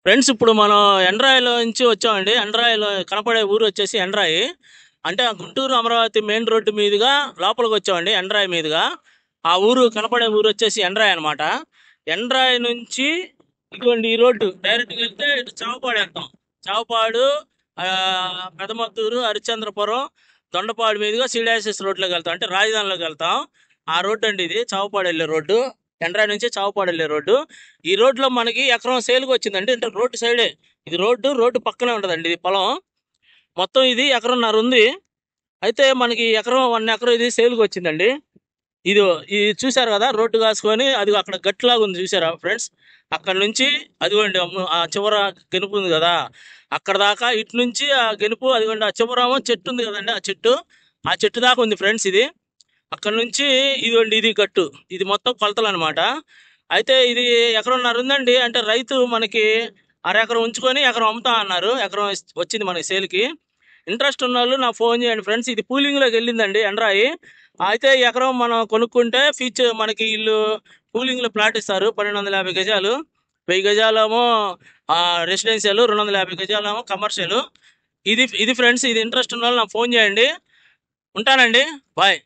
Friends ఇప్పుడు మనం ఎండ్రాయిలో నుంచి వచ్చామండి. ఎండ్రాయిలో కనపడే ఊరు వచ్చేసి ఎండ్రాయి. అంటే ఆ గుంటూరు అమరావతి మెయిన్ రోడ్డు మీదుగా లోపలికి వచ్చామండి ఎండ్రాయి మీదుగా. ఆ ఊరు కనపడే ఊరు వచ్చేసి ఎండ్రాయి అనమాట. ఎండ్రాయి నుంచి ఇదిగోండి ఈ రోడ్డు డైరెక్ట్గా వెళ్తే ఇటు చావపాడు వెళ్తాం. చావపాడు, పెదమత్తూరు, హరిశ్చంద్రపురం, దొండపాడు మీదుగా సిడాసిస్ రోడ్లోకి వెళ్తాం. అంటే రాజధానిలోకి వెళ్తాం. ఆ రోడ్డు అండి ఇది, చావపాడు వెళ్ళే రోడ్డు. ఎండ్రాయి నుంచి చావపాడు వెళ్ళే రోడ్డు. ఈ రోడ్లో మనకి ఎకరం సేల్కి వచ్చిందండి. అంటే రోడ్డు సైడే ఇది, రోడ్డు పక్కనే ఉంటుందండి ఇది పొలం. మొత్తం ఇది ఎకరన్నర ఉంది. అయితే మనకి ఎకరం 1 ఎకరం ఇది సేల్కి వచ్చిందండి. ఇది ఇది చూసారు కదా, రోడ్డు కాసుకొని అది అక్కడ గట్లాగా ఉంది చూసారా ఫ్రెండ్స్. అక్కడ నుంచి అదిగోండి ఆ చివర గెనుపు ఉంది కదా, అక్కడ దాకా ఇటు నుంచి ఆ గెనుపు అదిగోండి ఆ చివరేమో చెట్టు ఉంది కదండి, ఆ చెట్టు దాకా ఉంది ఫ్రెండ్స్ ఇది. అక్కడ నుంచి ఇదిగోండి ఇది గట్టు, ఇది మొత్తం కొలతలు అనమాట. అయితే ఇది ఎకరన్నర ఉందండి. అంటే రైతు మనకి అరెకరం ఉంచుకొని ఎకరం అమ్ముతా అన్నారు. ఎకరం వచ్చింది మనకి సేల్కి. ఇంట్రెస్ట్ ఉన్న వాళ్ళు నాకు ఫోన్ చేయండి ఫ్రెండ్స్. ఇది పూలింగ్లోకి వెళ్ళిందండి ఎండ్రాయి. అయితే ఈ ఎకరం మనం కొనుక్కుంటే ఫ్యూచర్ మనకి వీళ్ళు పూలింగ్లో ప్లాట్ ఇస్తారు. 1250 గజాలు, 1000 గజాలేమో రెసిడెన్షియల్, 250 గజాలేమో కమర్షియల్. ఇది ఫ్రెండ్స్, ఇది ఇంట్రెస్ట్ ఉన్న వాళ్ళు నాకు ఫోన్ చేయండి. ఉంటానండి, బాయ్.